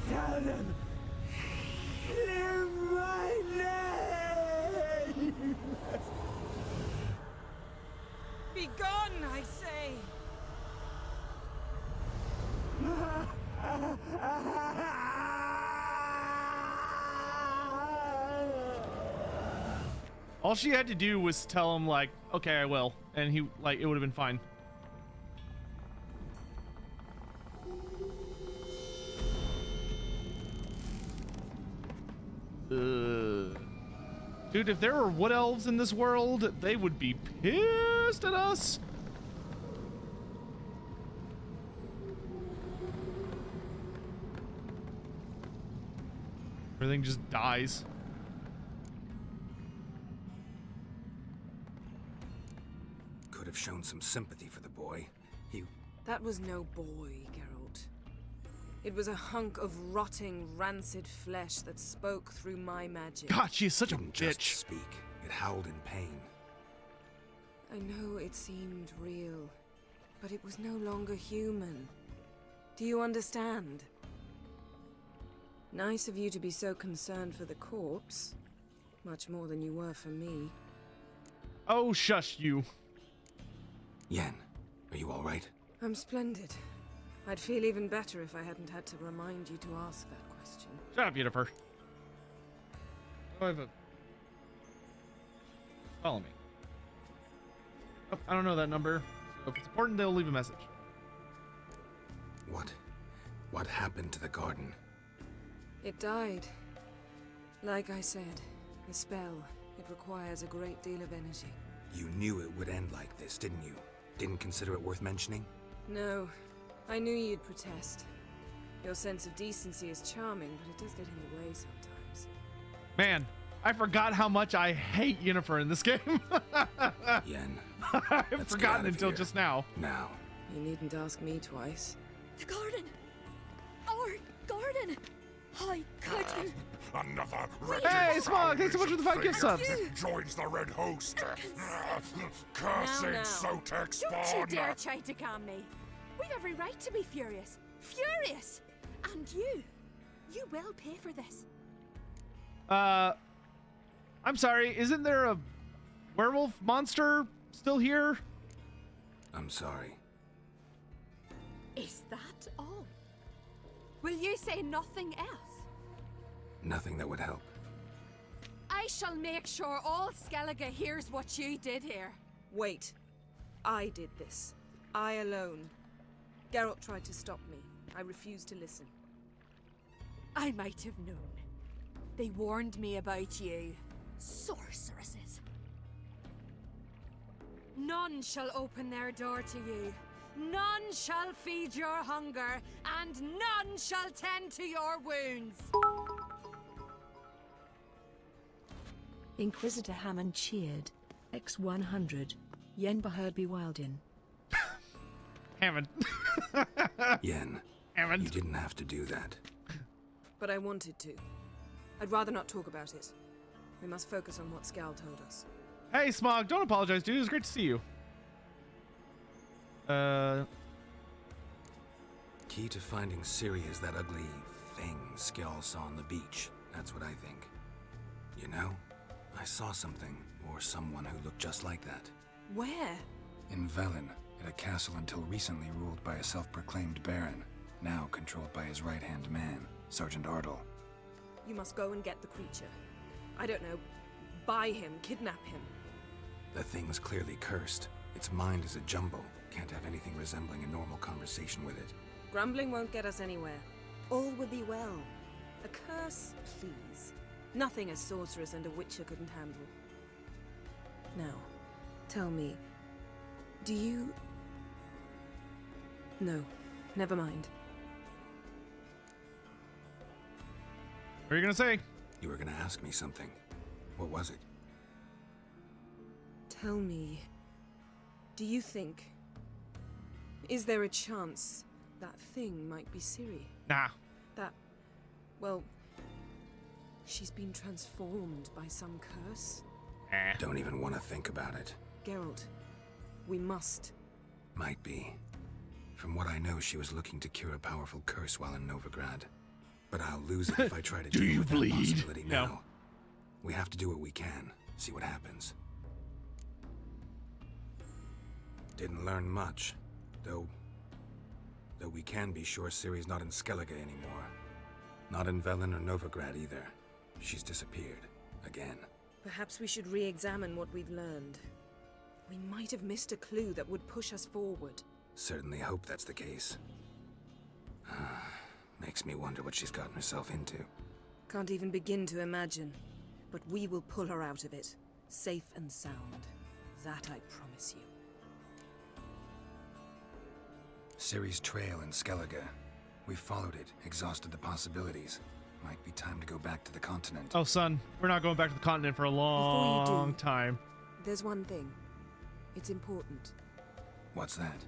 Tell them. Clear my name! Be gone, I say! All she had to do was tell him, like, okay, I will. And he, like, it would have been fine. Dude, if there were wood elves in this world, they would be pissed at us. Everything just dies. Could have shown some sympathy for the boy. That was no boy, Geralt. It was a hunk of rotting, rancid flesh that spoke through my magic. God, she is such a Didn't just bitch. speak. It howled in pain. I know it seemed real, but it was no longer human. Do you understand? Nice of you to be so concerned for the corpse. Much more than you were for me. Oh, shush you. Yen, are you all right? I'm splendid. I'd feel even better if I hadn't had to remind you to ask that question. Shut up, Yennefer. Oh, I have a... Follow me. Oh, I don't know that number. So if it's important, they'll leave a message. What happened to the garden? It died. Like I said, the spell, it requires a great deal of energy. You knew it would end like this, didn't you? Didn't consider it worth mentioning? No, I knew you'd protest. Your sense of decency is charming, but it does get in the way sometimes. Man, I forgot how much I hate Yennefer in this game. Yen, I've forgotten until just now. now. You needn't ask me twice. The garden! Our garden! I could... Another Hey, Smog, thanks so much for the 5 gift subs. joins the red host. Cursing Now. Sotek Don't you spawn. dare try to calm me. We've every right to be furious. Furious! And you will pay for this. I'm sorry, isn't there a werewolf monster still here? I'm sorry. Is that all? Will you say nothing else? Nothing that would help. I shall make sure all Skellige hears what you did here. Wait. I did this. I alone. Geralt tried to stop me. I refused to listen. I might have known. They warned me about you. Sorceresses. None shall open their door to you. None shall feed your hunger, and none shall tend to your wounds. Inquisitor Hammond cheered. X100. Yen Baherby Wildin. Hammond. Yen, Hammond. you didn't have to do that. But I wanted to. I'd rather not talk about it. We must focus on what Scal told us. Hey, Smog, don't apologize, dude. It was great to see you. Key to finding Ciri is that ugly thing Skell saw on the beach. That's what I think. You know, I saw something, or someone who looked just like that. Where? In Velen, at a castle until recently ruled by a self-proclaimed baron, now controlled by his right-hand man, Sergeant Ardle. You must go and get the creature. I don't know. Buy him, kidnap him. The thing's clearly cursed. Its mind is a jumble. Can't have anything resembling a normal conversation with it. Grumbling won't get us anywhere. All will be well. A curse, please. Nothing a sorceress and a witcher couldn't handle. Now, tell me, do you... No, never mind. What are you gonna say? You were gonna ask me something. What was it? Tell me, do you think... Is there a chance that thing might be Ciri? Nah. That... well... she's been transformed by some curse? Don't even want to think about it. Geralt, we must. Might be. From what I know, she was looking to cure a powerful curse while in Novigrad. But I'll lose it if I try to Do deal you with bleed? that possibility No. now. We have to do what we can, see what happens. Didn't learn much, though we can be sure Ciri's not in Skellige anymore. Not in Velen or Novigrad either. She's disappeared. Again. Perhaps we should re-examine what we've learned. We might have missed a clue that would push us forward. Certainly hope that's the case. Makes me wonder what she's gotten herself into. Can't even begin to imagine. But we will pull her out of it. Safe and sound. That I promise you. Ciri's trail in Skellige. We followed it, exhausted the possibilities. Might be time to go back to the continent. Oh, son, we're not going back to the continent for a Before you do, long time. There's one thing. It's important. What's that?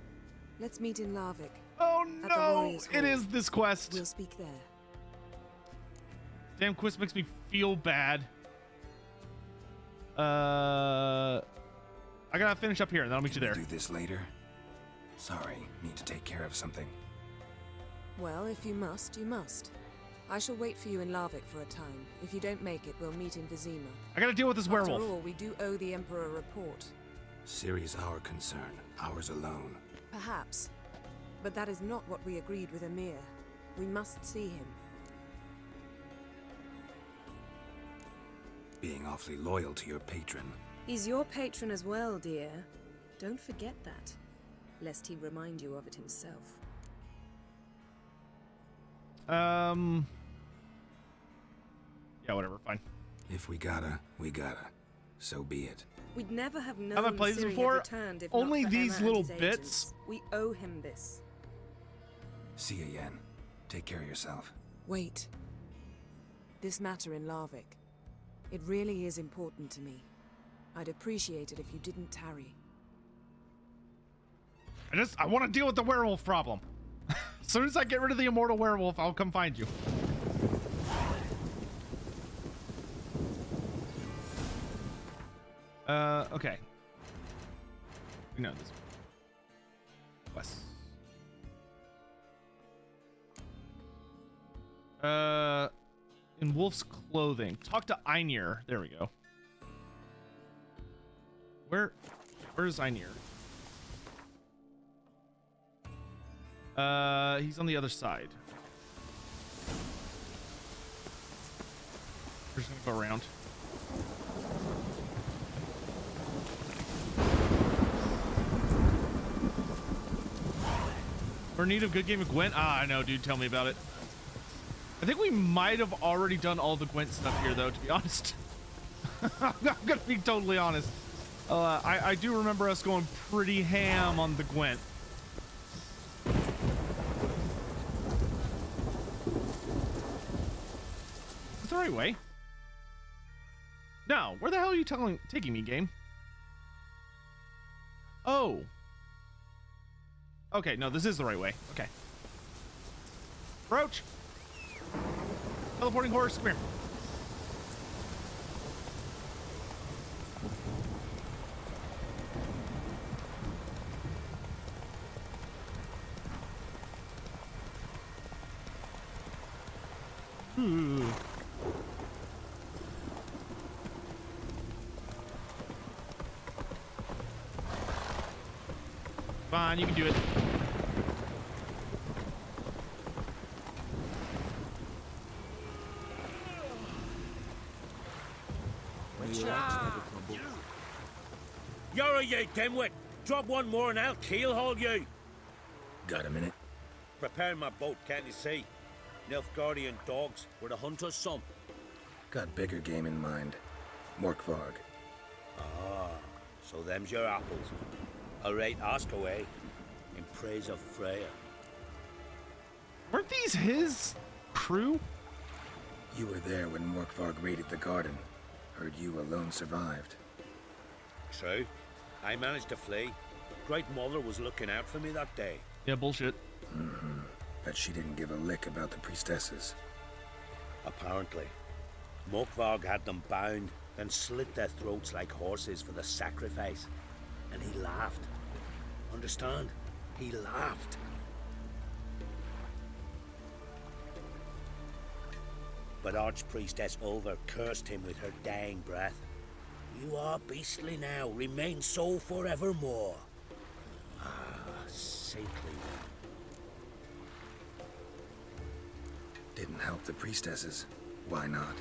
Let's meet in Larvik. Oh At the no! Warriors' It Hall. is this quest. We'll speak there. Damn quest makes me feel bad. I gotta finish up here, and then I'll meet you Can we there. do this later? Sorry, need to take care of something. Well, if you must, you must. I shall wait for you in Larvik for a time. If you don't make it, we'll meet in Vizima. I gotta deal with this werewolf. After all, we do owe the Emperor a report. Ciri's our concern, ours alone. Perhaps. But that is not what we agreed with Emir. We must see him. Being awfully loyal to your patron. He's your patron as well, dear. Don't forget that, lest he remind you of it himself. Yeah, whatever, fine. If we gotta, we gotta. So be it. We'd never have known Have I played this Ciri had before? returned if Only not for these Emma and little his bits? agents. We owe him this. See ya, Yen. Take care of yourself. Wait. This matter in Larvik. It really is important to me. I'd appreciate it if you didn't tarry. I want to deal with the werewolf problem. As soon as I get rid of the immortal werewolf, I'll come find you. Okay. We know this. Quest. In wolf's clothing. Talk to Einir. There we go. Where's Einir? He's on the other side. We're just gonna go around. We're in need of a good game of Gwent. I know, dude. Tell me about it. I think we might have already done all the Gwent stuff here, though, to be honest. I'm gonna be totally honest. I do remember us going pretty ham on the Gwent. Is the right way? No. Where the hell are you taking me, game? Oh. Okay, no, this is the right way. Okay. Roach! Teleporting horse, come here. Ooh. Fine, you can do it. You're a you dimwit! Drop one more and I'll keelhaul you! Got a minute? Preparing my boat, can't you see? Nilfgaardian dogs were the hunter's son. Got bigger game in mind. Morkvarg. Ah, so them's your apples. Alright, ask away. In praise of Freya. Weren't these his crew? You were there when Morkvarg raided the garden. Heard you alone survived. True. I managed to flee. Great Mother was looking out for me that day. Yeah, bullshit. But she didn't give a lick about the priestesses. Apparently. Morkvarg had them bound, then slit their throats like horses for the sacrifice. And he laughed. Understand? He laughed. but Archpriestess Ulver cursed him with her dying breath. You are beastly now, remain so forevermore. Ah, saintly one. Didn't help the priestesses. Why not?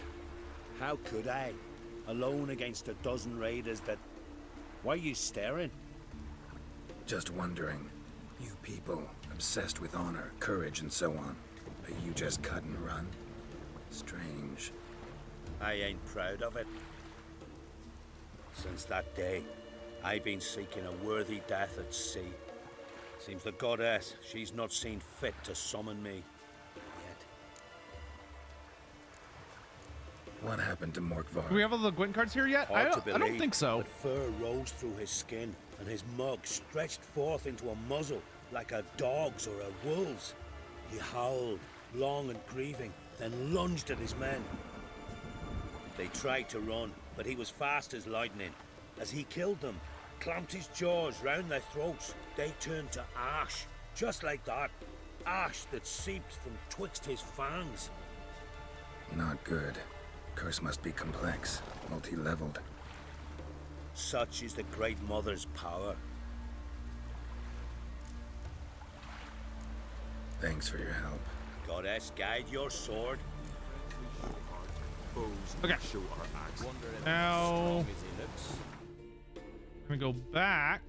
How could I? Alone against a dozen raiders that... Why are you staring? Just wondering. You people, obsessed with honor, courage, and so on. But you just cut and run? Strange. I ain't proud of it. Since that day, I've been seeking a worthy death at sea. Seems the goddess, she's not seen fit to summon me yet. What happened to Morkvar? Do we have all the Gwent cards here yet? I Hard to don't believe, think so. But fur rose through his skin, and his mug stretched forth into a muzzle, like a dog's or a wolf's. He howled, long and grieving, then lunged at his men. They tried to run, but he was fast as lightning. As he killed them, clamped his jaws round their throats, they turned to ash, just like that. Ash that seeped from twixt his fangs. Not good. Curse must be complex, multi-leveled. Such is the Great Mother's power. Thanks for your help. Goddess, guide your sword. Okay. Now, we're gonna go back.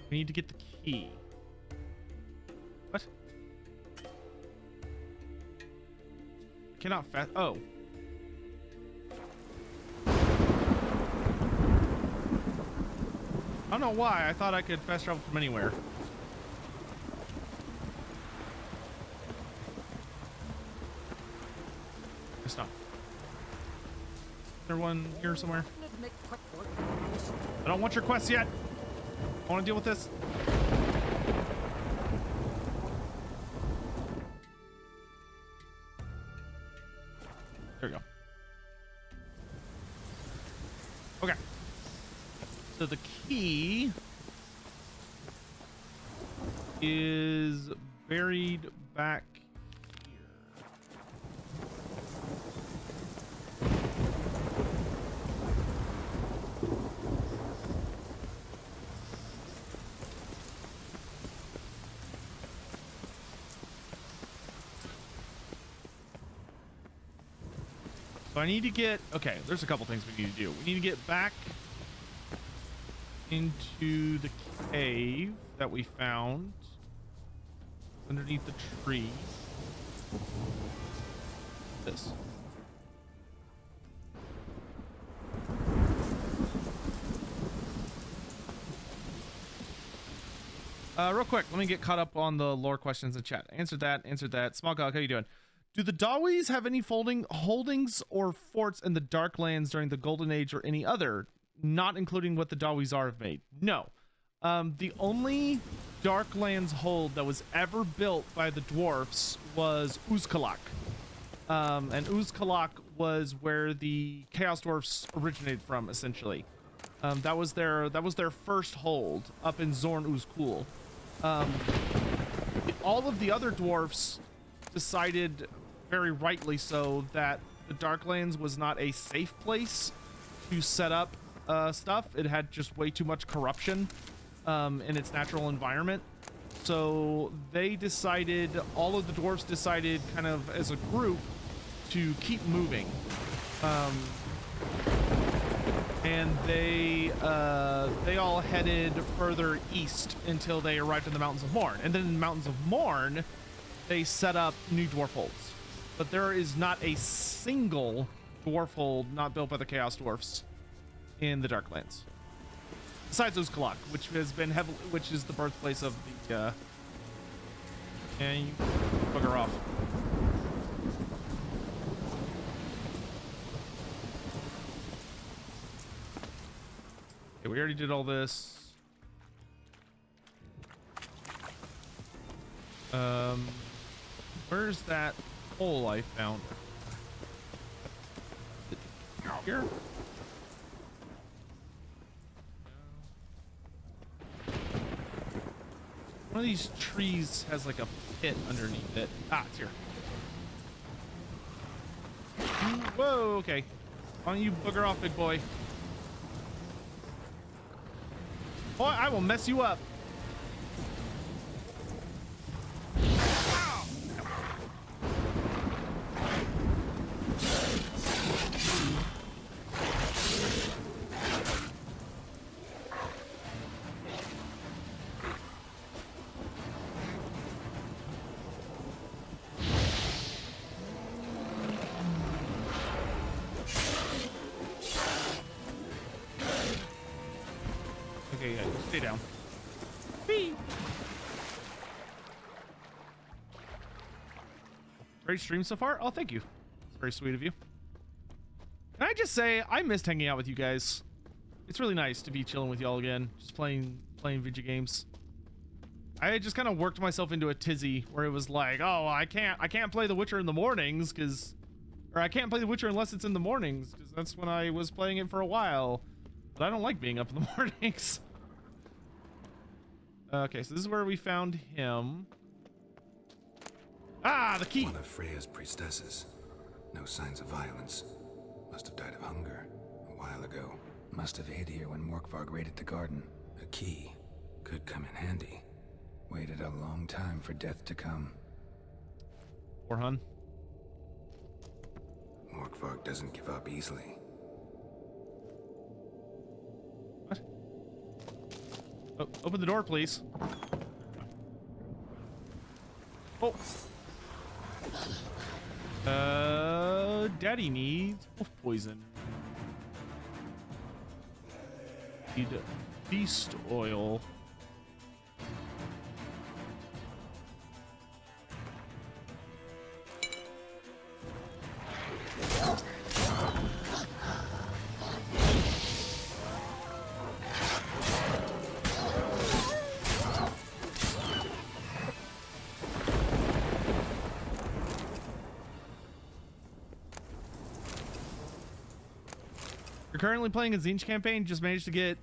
We need to get the key. What? I cannot fast. Oh. I don't know why. I thought I could fast travel from anywhere. Guess not. Is there one here somewhere? I don't want your quest yet. I want to deal with this. There we go. Okay. So the key is buried back here. So I need to get, okay, there's a couple things we need to do. We need to get back into the cave that we found underneath the tree. This. Real quick, let me get caught up on the lore questions in chat. Answered that. Small Gog, how you doing? Do the Dawis have any holdings or forts in the Darklands during the Golden Age or any other? Not including what the Dawis have made. No. The only Darklands hold that was ever built by the dwarfs was Uzkalak. And Uzkalak was where the Chaos Dwarfs originated from, essentially. That was their first hold up in Zorn Uzkul. All of the other dwarfs decided, very rightly so, that the Darklands was not a safe place to set up stuff. It had just way too much corruption in its natural environment. So they decided, all of the dwarfs decided kind of as a group to keep moving. And they all headed further east until they arrived in the Mountains of Morn. And then in the Mountains of Morn, they set up new dwarf holds. But there is not a single dwarf hold not built by the Chaos Dwarfs in the Darklands, besides Uzkalak, which has been which is the birthplace of the and you bugger off. Okay, we already did all this. Where's that hole I found? Here? One of these trees has like a pit underneath it. Ah, it's here. Whoa, okay. Why don't you booger off, big boy? Boy, I will mess you up. Okay, yeah, stay down. Whee! Great stream so far. Oh, thank you. It's very sweet of you. Can I just say I missed hanging out with you guys? It's really nice to be chilling with y'all again, just playing video games. I just kind of worked myself into a tizzy where it was like, oh, I can't play The Witcher in the mornings or I can't play The Witcher unless it's in the mornings because that's when I was playing it for a while. But I don't like being up in the mornings. Okay, so this is where we found him. Ah, the key! One of Freya's priestesses. No signs of violence. Must have died of hunger a while ago. Must have hid here when Morkvarg raided the garden. A key. Could come in handy. Waited a long time for death to come. Poor hun. Morkvarg doesn't give up easily. What? Oh, open the door, please. Oh. Daddy needs wolf poison. Need beast oil. You're currently playing a Zinj campaign, just managed to get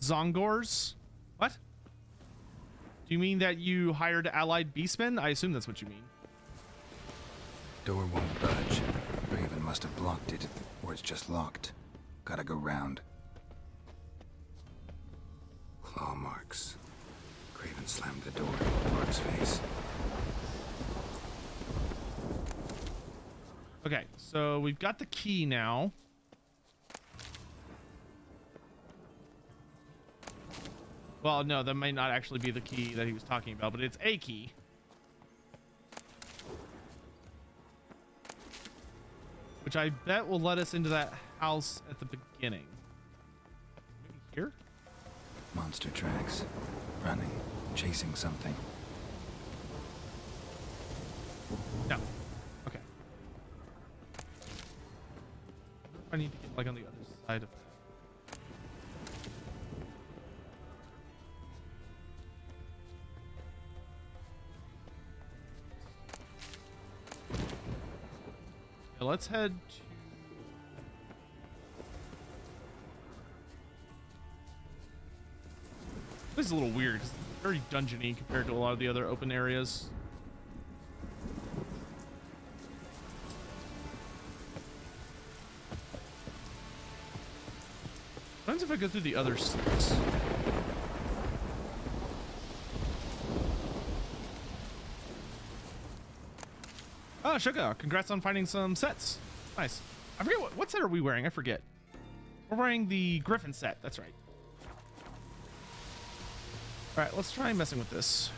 Zongors? What? Do you mean that you hired allied beastmen? I assume that's what you mean. Door won't budge. Raven must have blocked it, or it's just locked. Gotta go round. Claw marks. Craven slammed the door in Morkvarg's face. Okay, so we've got the key now. Well, no, that might not actually be the key that he was talking about, but it's a key. Which I bet will let us into that house at the beginning. Maybe here? Monster tracks. Running. Chasing something. No. Okay. I need to get like on the other side of that. Yeah, let's head to... This is a little weird because it's very dungeony compared to a lot of the other open areas. Depends if I go through the other sets. Oh, Sugar, congrats on finding some sets. Nice. I forget what set are we wearing? I forget. We're wearing the Griffin set. That's right. All right, let's try messing with this.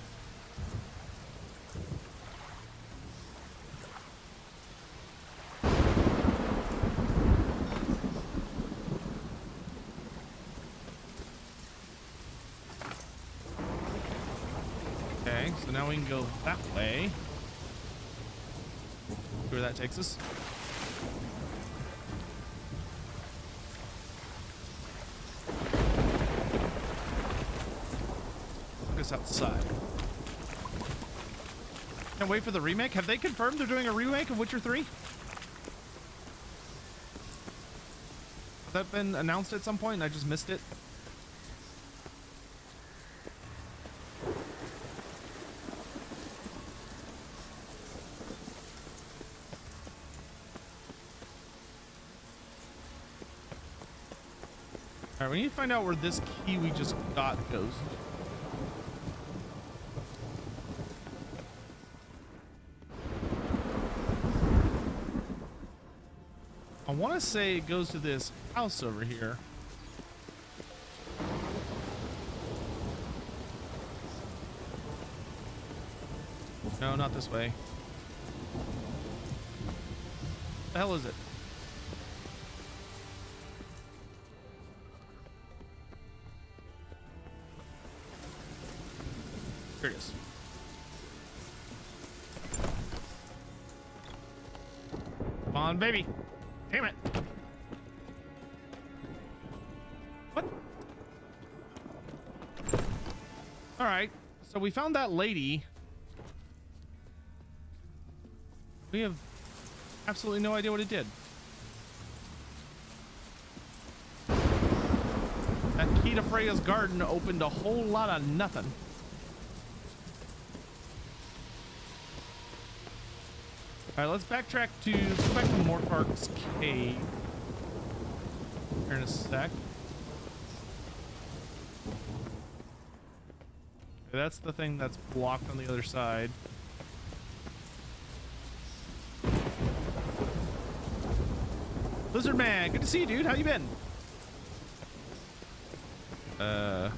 Okay, so now we can go that way. See where that takes us. Look us outside. Can't wait for the remake. Have they confirmed they're doing a remake of Witcher 3? Has that been announced at some point and I just missed it? All right, we need to find out where this key we just got goes. I want to say it goes to this house over here. No, not this way. What the hell is it? Here it is. Come on, baby. Damn it. What? All right. So we found that lady. We have absolutely no idea what it did. That key to Freya's garden opened a whole lot of nothing. All right, let's backtrack to, let's go back to Morkvark's cave. Here in a sec. Okay, that's the thing that's blocked on the other side. Lizard Man, good to see you, dude. How you been? Yeah.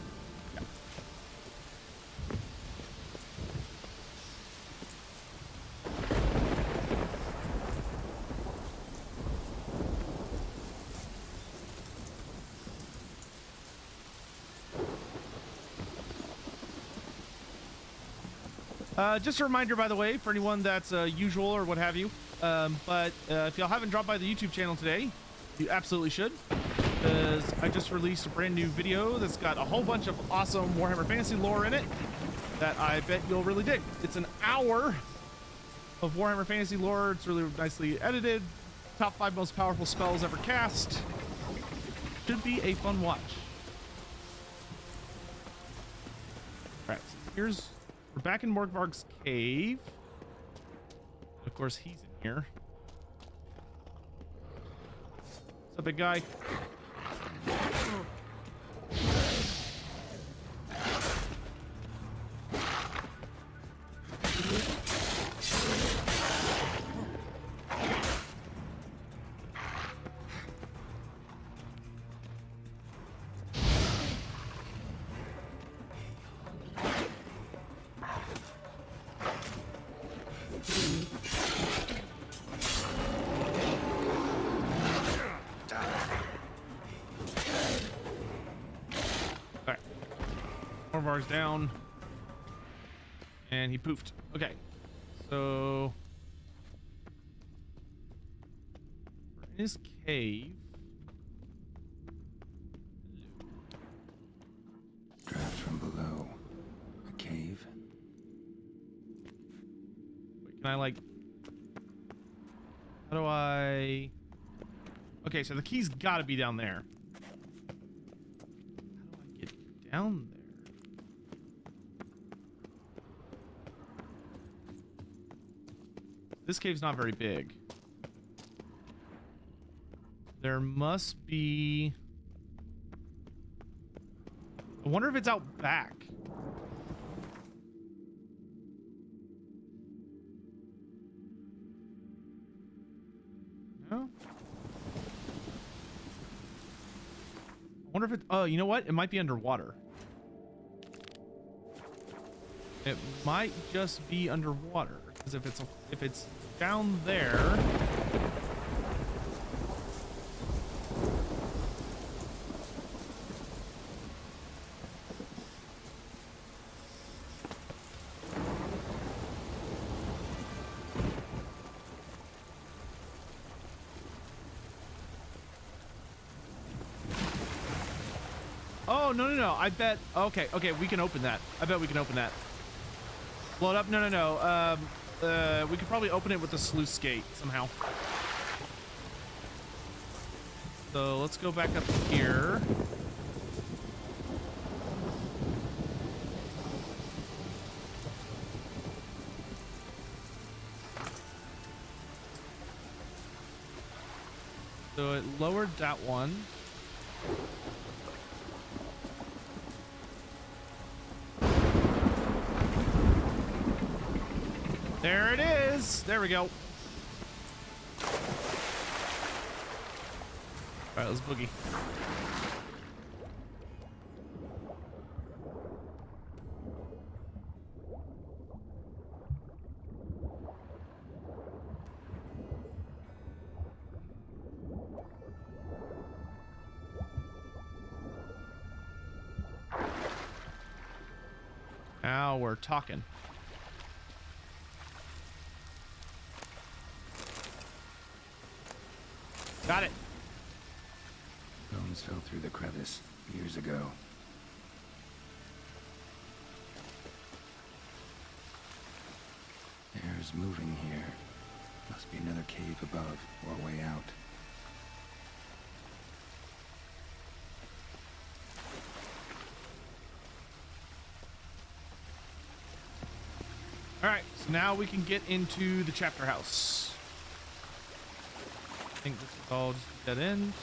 Just a reminder, by the way, for anyone that's usual or what have you, but if y'all haven't dropped by the YouTube channel today, you absolutely should, because I just released a brand new video that's got a whole bunch of awesome Warhammer Fantasy lore in it that I bet you'll really dig. It's an hour of Warhammer Fantasy lore. It's really nicely edited. Top 5 most powerful spells ever cast. Should be a fun watch. All right, so here's... We're back in Morkvark's cave. Of course, he's in here. What's up, big guy? Bars down, and he poofed. Okay, so we're in his cave. Draft from below. A cave. Wait, can I like? How do I? Okay, so the key's got to be down there. How do I get down there? This cave's not very big. There must be... I wonder if it's out back. No? I wonder if it... Oh, you know what? It might be underwater. It might just be underwater. Because if it's down there... Oh, no. I bet... Okay, we can open that. I bet we can open that. Blow it up? No. We could probably open it with the sluice gate somehow. So let's go back up here. So it lowered that one. There it is. There we go. All right, let's boogie. Now we're talking. Got it. Bones fell through the crevice years ago. Air's moving here. Must be another cave above or a way out. All right, so now we can get into the chapter house. I think this is all just dead end.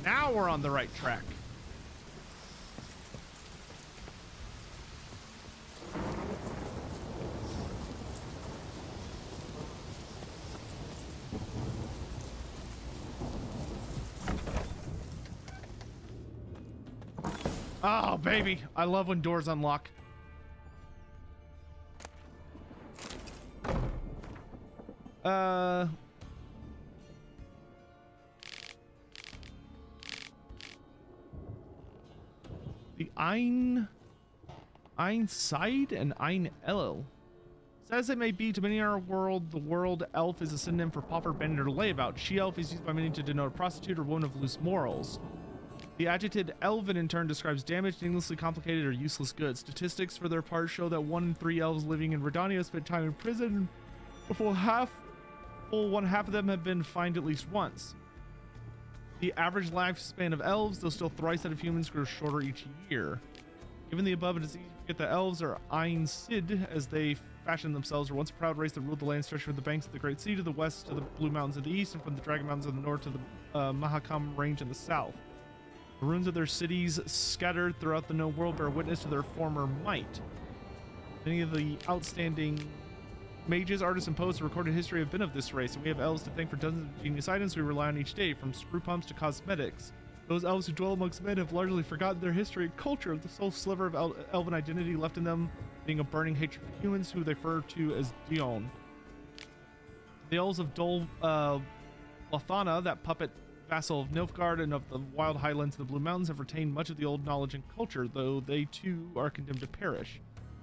Now we're on the right track. Oh, baby. I love when doors unlock. The Ein Side and Ein Elel. As it may be to many in our world, the word elf is a synonym for pauper, bandit, or layabout. She-elf is used by many to denote a prostitute or woman of loose morals. The adjective elven in turn describes damaged, needlessly complicated, or useless goods. Statistics for their part show that 1 in 3 elves living in Redania spent time in prison. A full one half of them have been fined at least once. The average lifespan of elves, though still thrice that of humans, grows shorter each year. Given the above, it is easy to forget that elves are Ein Sid, as they fashioned themselves, were once a proud race that ruled the land stretched from the banks of the Great Sea to the west to the Blue Mountains in the east, and from the Dragon Mountains in the north to the Mahakam Range in the south. The ruins of their cities scattered throughout the known world bear witness to their former might. Many of the outstanding mages, artists, and poets of recorded history have been of this race, and we have elves to thank for dozens of genius items we rely on each day, from screw pumps to cosmetics. Those elves who dwell amongst men have largely forgotten their history and culture, the sole sliver of elven identity left in them being a burning hatred for humans, who they refer to as Dion. The elves of Dol Lothana, that puppet vassal of Nilfgaard and of the wild highlands of the Blue Mountains, have retained much of the old knowledge and culture, though they too are condemned to perish.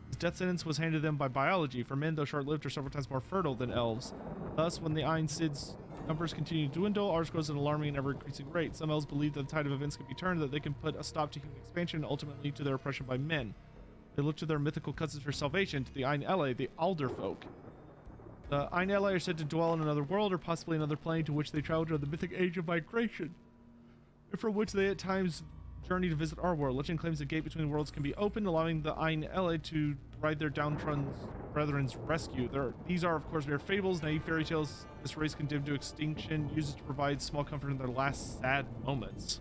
His death sentence was handed them by biology, for men, though short-lived, are several times more fertile than elves. Thus, when the Ein Sid's numbers continue to dwindle, ours grows at an alarming and ever-increasing rate. Some elves believe that the tide of events can be turned, that they can put a stop to human expansion and ultimately to their oppression by men. They look to their mythical cousins for salvation, to the Ein Ele, the Alder folk. The Ein Ele are said to dwell in another world, or possibly another plane, to which they travel during the mythic age of migration, and from which they at times journey to visit our world. Legend claims the gate between worlds can be opened, allowing the Ein Ele to ride their downtrodden brethren's rescue. These are, of course, mere fables, naive fairy tales this race condemned to extinction uses to provide small comfort in their last sad moments.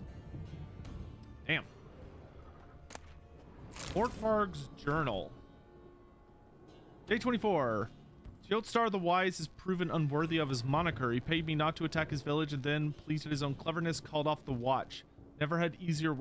Damn. Ortmarg's Journal. Day 24. Tjotstar the Wise is proven unworthy of his moniker. He paid me not to attack his village, and then, pleased at his own cleverness, called off the watch. Never had easier work